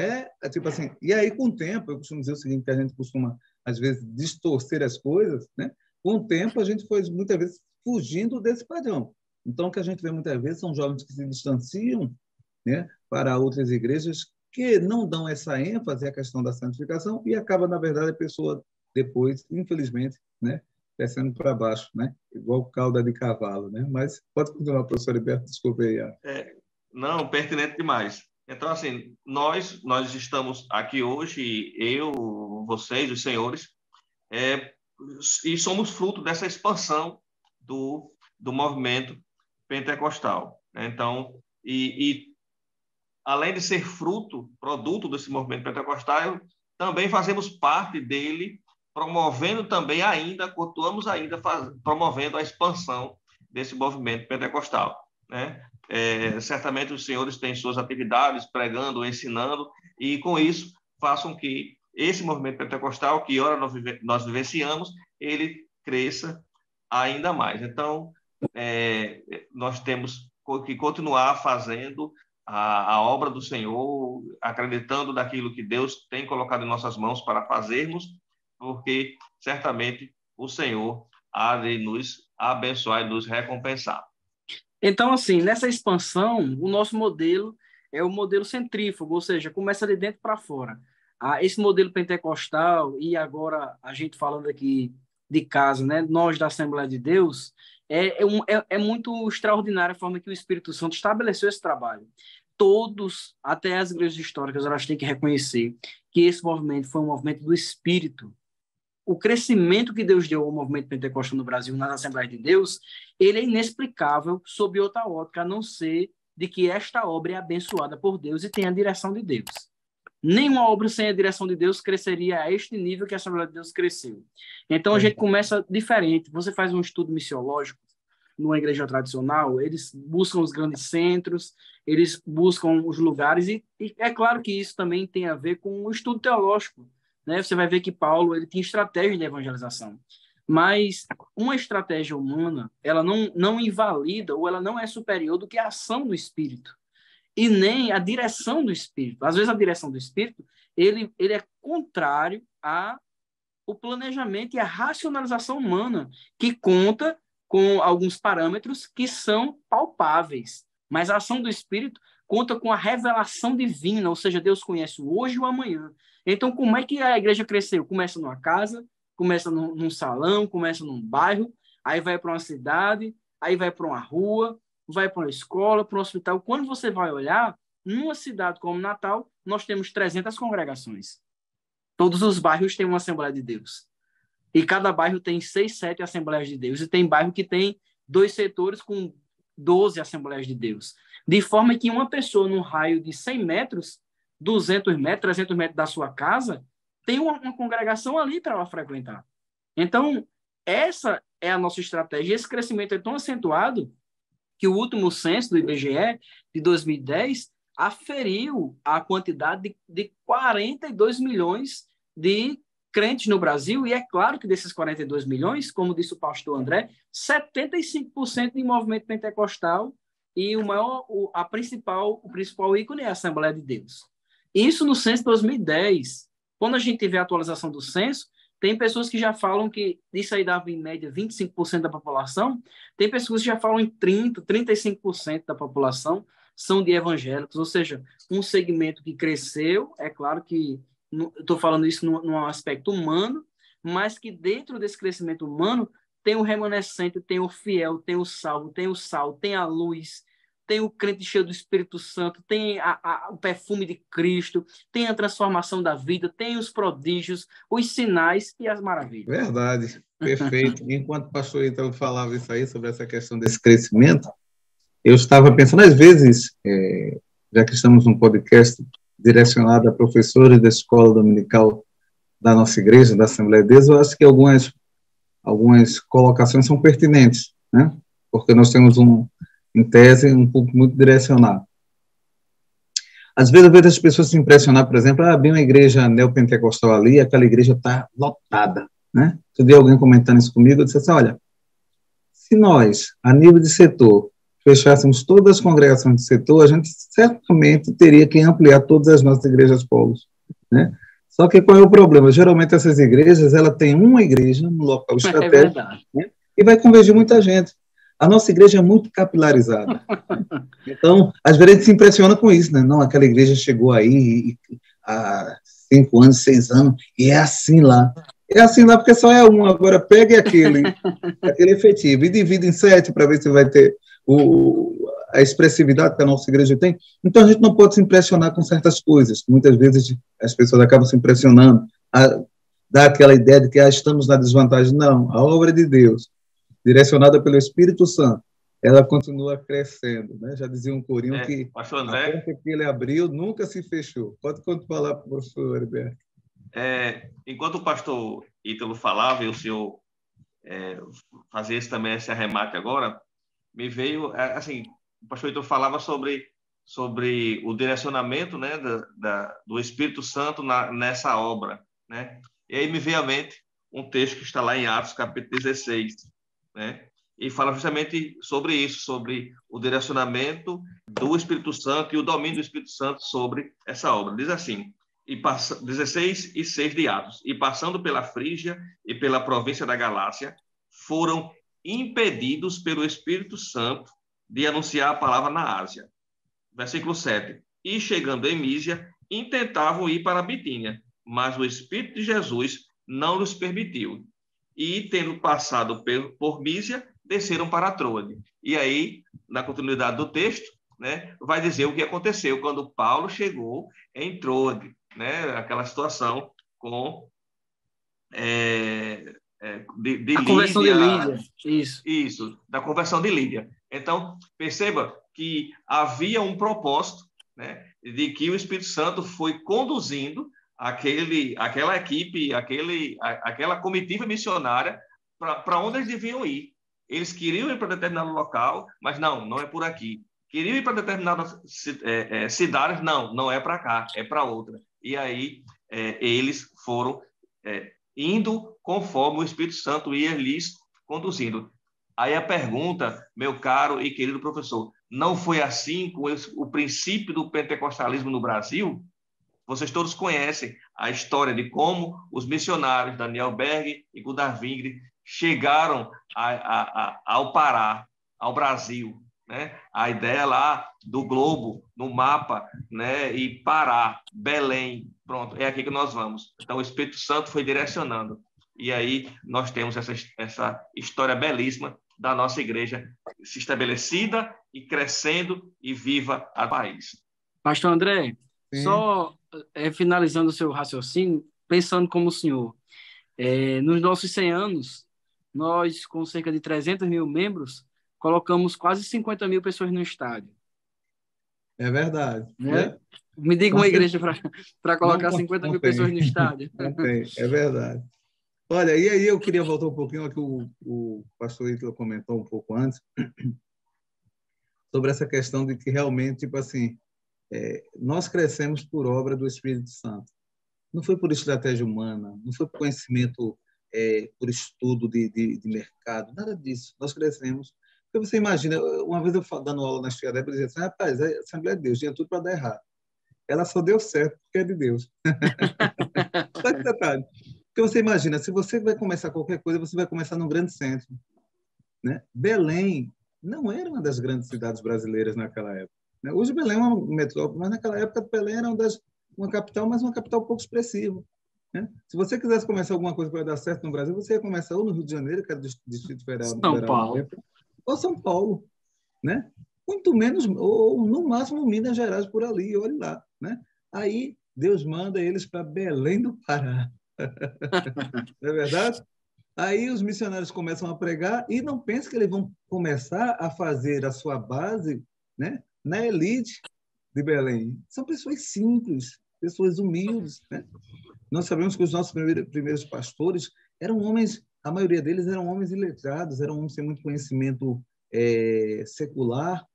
tipo assim... E aí, com o tempo, eu costumo dizer o seguinte, que a gente costuma, às vezes, distorcer as coisas, né? Com o tempo, a gente foi, muitas vezes, fugindo desse padrão. Então, o que a gente vê, muitas vezes, são jovens que se distanciam, né, para outras igrejas que não dão essa ênfase à questão da santificação e acaba, na verdade, a pessoa depois, infelizmente, né, descendo para baixo, né? Igual cauda de cavalo, né? Mas pode continuar, professor Heriberto, desculpe aí. Não, pertinente demais. Então, assim, nós estamos aqui hoje, eu, vocês, os senhores, e somos fruto dessa expansão do movimento pentecostal. Então, além de ser produto desse movimento pentecostal, também fazemos parte dele promovendo também ainda, continuamos ainda promovendo a expansão desse movimento pentecostal, né? Certamente os senhores têm suas atividades, pregando, ensinando, e com isso façam que esse movimento pentecostal, que ora nós vivenciamos, ele cresça ainda mais. Então, nós temos que continuar fazendo a obra do Senhor, acreditando naquilo que Deus tem colocado em nossas mãos para fazermos, porque certamente o Senhor há de nos abençoar e nos recompensar. Então, assim, nessa expansão, o nosso modelo é o modelo centrífugo, ou seja, começa de dentro para fora. Esse modelo pentecostal, e agora a gente falando aqui de casa, né, nós da Assembleia de Deus, é muito extraordinária a forma que o Espírito Santo estabeleceu esse trabalho. Todos, até as igrejas históricas, elas têm que reconhecer que esse movimento foi um movimento do Espírito. O crescimento que Deus deu ao movimento pentecostal no Brasil, nas Assembleias de Deus, ele é inexplicável sob outra ótica, a não ser de que esta obra é abençoada por Deus e tem a direção de Deus. Nenhuma obra sem a direção de Deus cresceria a este nível que a Assembleia de Deus cresceu. Então, a gente começa diferente. Você faz um estudo missiológico numa igreja tradicional, eles buscam os grandes centros, eles buscam os lugares, e é claro que isso também tem a ver com o estudo teológico, né? Você vai ver que Paulo ele tinha estratégia de evangelização, mas uma estratégia humana ela não invalida ou ela não é superior do que a ação do Espírito e nem a direção do Espírito. Às vezes a direção do Espírito ele é contrário ao planejamento e à racionalização humana, que conta com alguns parâmetros que são palpáveis, mas a ação do Espírito conta com a revelação divina, ou seja, Deus conhece o hoje e o amanhã. Então, como é que a igreja cresceu? Começa numa casa, começa num salão, começa num bairro, aí vai para uma cidade, aí vai para uma rua, vai para uma escola, para um hospital. Quando você vai olhar, numa cidade como Natal, nós temos 300 congregações. Todos os bairros têm uma Assembleia de Deus. E cada bairro tem 6, 7 Assembleias de Deus. E tem bairro que tem 2 setores com 12 Assembleias de Deus. De forma que uma pessoa num raio de 100 metros, 200 metros, 300 metros da sua casa, tem uma congregação ali para ela frequentar. Então, essa é a nossa estratégia. Esse crescimento é tão acentuado que o último censo do IBGE, de 2010, aferiu a quantidade de 42 milhões de crentes no Brasil, e é claro que desses 42 milhões, como disse o pastor André, 75% de movimento pentecostal, e o principal ícone é a Assembleia de Deus. Isso no censo de 2010. Quando a gente vê a atualização do censo, tem pessoas que já falam que isso aí dava em média 25% da população, tem pessoas que já falam em 30%, 35% da população são de evangélicos, ou seja, um segmento que cresceu, é claro que estou falando isso num aspecto humano, mas que dentro desse crescimento humano tem o remanescente, tem o fiel, tem o salvo, tem o sal, tem a luz, tem o crente cheio do Espírito Santo, tem o perfume de Cristo, tem a transformação da vida, tem os prodígios, os sinais e as maravilhas. Verdade, perfeito. Enquanto o pastor Ítalo falava isso aí, sobre essa questão desse crescimento, eu estava pensando, às vezes, já que estamos num podcast direcionado a professores da escola dominical da nossa igreja, da Assembleia de Deus, eu acho que algumas colocações são pertinentes, né? Porque nós temos em tese, um público muito direcionado. Às vezes eu vejo as pessoas se impressionar, por exemplo, bem uma igreja neopentecostal ali, aquela igreja está lotada, né? Eu vi alguém comentando isso comigo, eu disse assim, olha, se nós, a nível de setor, fechássemos todas as congregações de setor, a gente certamente teria que ampliar todas as nossas igrejas polos, né? Só que qual é o problema? Geralmente essas igrejas, ela tem uma igreja no local estratégico, né? E vai convergir muita gente. A nossa igreja é muito capilarizada. Então, às vezes a gente se impressiona com isso, né? Não, aquela igreja chegou aí há 5 anos, 6 anos, e é assim lá. É assim lá porque só é um, agora pegue aquele efetivo e divide em 7 para ver se vai ter a expressividade que a nossa igreja tem. Então, a gente não pode se impressionar com certas coisas. Muitas vezes as pessoas acabam se impressionando, dá aquela ideia de que estamos na desvantagem. Não, a obra de Deus, direcionada pelo Espírito Santo, ela continua crescendo, né? Já dizia um corinho que a porta que ele abriu nunca se fechou. Pode falar para o professor Heriberto. Enquanto o pastor Ítalo falava, e o senhor fazia esse arremate agora, me veio, assim, o pastor Ítalo falava sobre o direcionamento, né, do Espírito Santo nessa obra, né? E aí me veio à mente um texto que está lá em Atos, capítulo 16, né? E fala justamente sobre isso, sobre o direcionamento do Espírito Santo e o domínio do Espírito Santo sobre essa obra. Diz assim, 16:6 de Atos, e passando pela Frígia e pela província da Galácia, foram impedidos pelo Espírito Santo de anunciar a palavra na Ásia. Versículo 7. E chegando em Mísia, intentavam ir para a Bitínia, mas o Espírito de Jesus não lhes permitiu. E, tendo passado por Mísia, desceram para Troade. E aí, na continuidade do texto, né, vai dizer o que aconteceu quando Paulo chegou em Troade, né, aquela situação com de A conversão de Lídia. Isso, da conversão de Lídia. Então, perceba que havia um propósito, né, de que o Espírito Santo foi conduzindo aquela equipe, aquela comitiva missionária para onde eles deviam ir. Eles queriam ir para determinado local, mas não é por aqui. Queriam ir para determinadas cidades, não é para cá, é para outra. E aí eles foram indo conforme o Espírito Santo ia lhes conduzindo. Aí a pergunta, meu caro e querido professor, não foi assim com o princípio do pentecostalismo no Brasil? Vocês todos conhecem a história de como os missionários Daniel Berg e Gunnar Wingre chegaram ao Pará, ao Brasil, né? A ideia lá do globo, no mapa, né? E Pará, Belém, pronto, é aqui que nós vamos. Então, o Espírito Santo foi direcionando. E aí nós temos essa história belíssima da nossa igreja se estabelecida e crescendo e viva a país. Pastor André, só finalizando o seu raciocínio, pensando como o senhor, nos nossos 100 anos, nós, com cerca de 300 mil membros, colocamos quase 50 mil pessoas no estádio. É verdade. Né? Me diga uma igreja para colocar 50 mil pessoas no estádio. Não tem, é verdade. Olha, e aí eu queria voltar um pouquinho ao que o pastor Ítalo comentou um pouco antes, sobre essa questão de que realmente, tipo assim, nós crescemos por obra do Espírito Santo. Não foi por estratégia humana, não foi por conhecimento, por estudo de mercado, nada disso. Nós crescemos. Porque você imagina, uma vez eu dando aula na Estudiadeb, eu dizia assim, rapaz, a Assembleia de Deus tinha tudo para dar errado. Ela só deu certo porque é de Deus. Só que detalhe. Porque você imagina, se você vai começar qualquer coisa, você vai começar num grande centro, né? Belém não era uma das grandes cidades brasileiras naquela época, né? Hoje Belém é uma metrópole, mas naquela época Belém era uma capital, mas uma capital pouco expressiva, né? Se você quisesse começar alguma coisa para dar certo no Brasil, você ia começar ou no Rio de Janeiro, que era o Distrito Federal, São Paulo, ou São Paulo, né? Muito menos, ou no máximo Minas Gerais por ali, olhe lá, né? Aí Deus manda eles para Belém do Pará. Não é verdade? Aí os missionários começam a pregar e não pensam que eles vão começar a fazer a sua base, né, na elite de Belém. São pessoas simples, pessoas humildes, né? Nós sabemos que os nossos primeiros pastores eram homens, a maioria deles eram homens iletrados, eram homens sem muito conhecimento secular,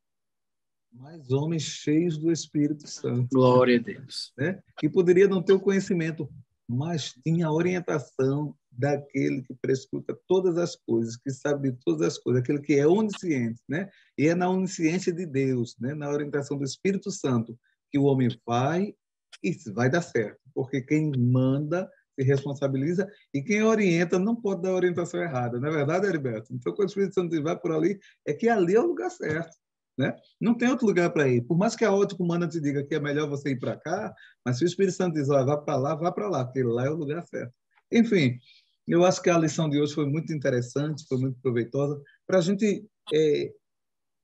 mas homens cheios do Espírito Santo. Glória a Deus. Né? Que poderia não ter o conhecimento, mas tinha a orientação daquele que prescruta todas as coisas, que sabe de todas as coisas, aquele que é onisciente, né? E é na onisciência de Deus, né? Na orientação do Espírito Santo, que o homem vai e vai dar certo, porque quem manda se responsabiliza e quem orienta não pode dar orientação errada, não é verdade, Heriberto? Então, quando o Espírito Santo vai por ali, é que ali é o lugar certo. Né? Não tem outro lugar para ir. Por mais que a ótica humana te diga que é melhor você ir para cá, mas se o Espírito Santo diz, vá para lá, porque lá é o lugar certo. Enfim, eu acho que a lição de hoje foi muito interessante, foi muito proveitosa, para a gente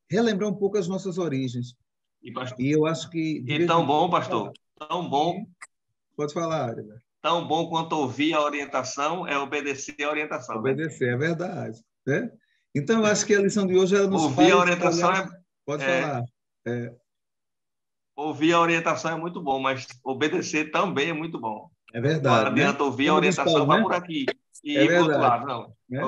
relembrar um pouco as nossas origens. E eu acho que... E tão bom, pastor, tão bom... Pode falar, Heriberto. Tão bom quanto ouvir a orientação é obedecer a orientação. Obedecer, né? É verdade. Né? Então, eu acho que a lição de hoje ela nos ouvir a orientação olhar... Pode falar. Ouvir a orientação é muito bom, mas obedecer também é muito bom. É verdade. Não adianta ouvir a orientação, vá por aqui. e ir para o outro lado, não. Né?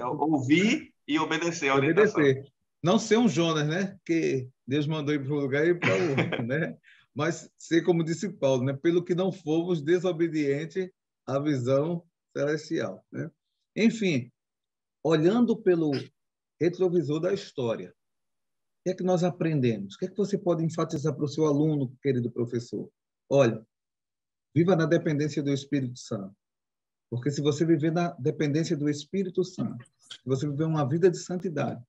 Ouvir e obedecer a orientação. Obedecer. Não ser um Jonas, né? Que Deus mandou ir para um lugar e ir para o outro, né? Mas ser, como disse Paulo, né? Pelo que não fomos desobedientes à visão celestial, né? Enfim, olhando pelo retrovisor da história, o que é que nós aprendemos? O que é que você pode enfatizar para o seu aluno, querido professor? Olha, viva na dependência do Espírito Santo. Porque se você viver na dependência do Espírito Santo, se você viver uma vida de santidade,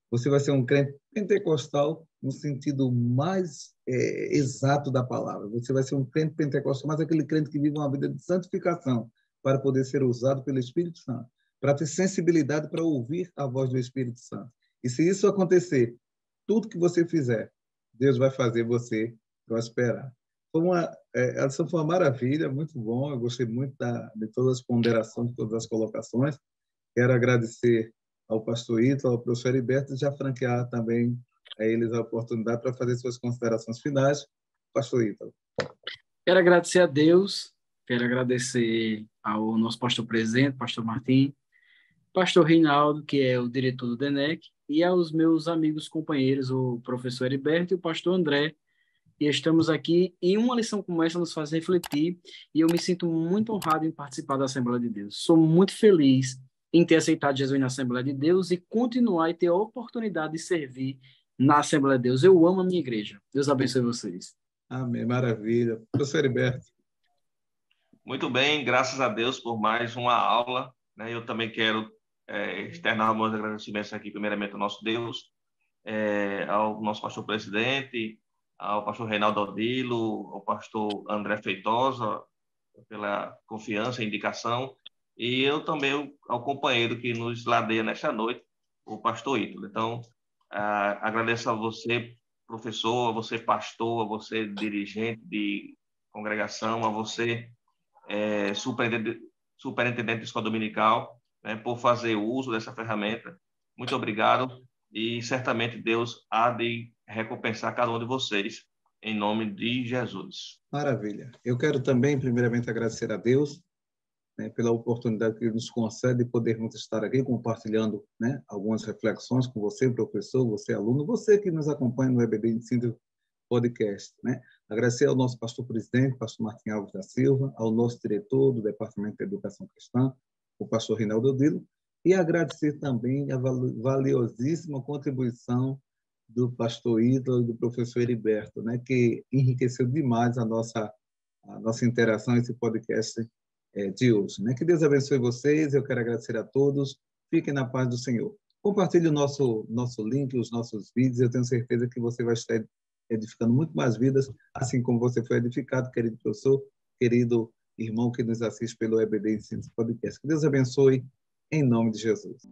você vai ser um crente pentecostal no sentido mais exato da palavra. Você vai ser um crente pentecostal, mas aquele crente que vive uma vida de santificação para poder ser usado pelo Espírito Santo, para ter sensibilidade para ouvir a voz do Espírito Santo. E se isso acontecer, tudo que você fizer, Deus vai fazer você prosperar. A lição foi uma maravilha, muito bom. Eu gostei muito de todas as ponderações, de todas as colocações. Quero agradecer ao pastor Ítalo, ao professor Heriberto, e já franquear também a eles a oportunidade para fazer suas considerações finais. Pastor Ítalo. Quero agradecer a Deus, quero agradecer ao nosso pastor presidente, pastor Martim, pastor Reinaldo, que é o diretor do DENEC, e aos meus amigos companheiros, o professor Heriberto e o pastor André. E estamos aqui e uma lição como essa nos faz refletir, e eu me sinto muito honrado em participar da Assembleia de Deus. Sou muito feliz em ter aceitado Jesus na Assembleia de Deus e continuar e ter a oportunidade de servir na Assembleia de Deus. Eu amo a minha igreja. Deus abençoe vocês. Amém, maravilha. Professor Heriberto. Muito bem, graças a Deus por mais uma aula, né? Eu também quero externar meus agradecimentos aqui, primeiramente ao nosso Deus, ao nosso pastor presidente, ao pastor Reinaldo Odilo, ao pastor André Feitosa, pela confiança e indicação, e eu também ao companheiro que nos ladeia nesta noite, o pastor Ítalo. Então, agradeço a você, professor, a você, pastor, a você, dirigente de congregação, a você, superintendente de escola dominical, né, por fazer uso dessa ferramenta. Muito obrigado, e certamente Deus há de recompensar cada um de vocês, em nome de Jesus. Maravilha. Eu quero também, primeiramente, agradecer a Deus, né, pela oportunidade que Ele nos concede de podermos estar aqui compartilhando, né, algumas reflexões com você, professor, você, aluno, você que nos acompanha no EBD Ensino Podcast. Né? Agradecer ao nosso pastor presidente, pastor Martim Alves da Silva, ao nosso diretor do Departamento de Educação Cristã, o pastor Reinaldo Odilo, e agradecer também a valiosíssima contribuição do pastor Ítalo e do professor Heriberto, né, que enriqueceu demais a nossa interação, esse podcast de hoje. Né? Que Deus abençoe vocês, eu quero agradecer a todos, fiquem na paz do Senhor. Compartilhe o nosso link, os nossos vídeos, eu tenho certeza que você vai estar edificando muito mais vidas, assim como você foi edificado, querido professor, querido irmão que nos assiste pelo EBD Ensino Podcast. Que Deus abençoe, em nome de Jesus.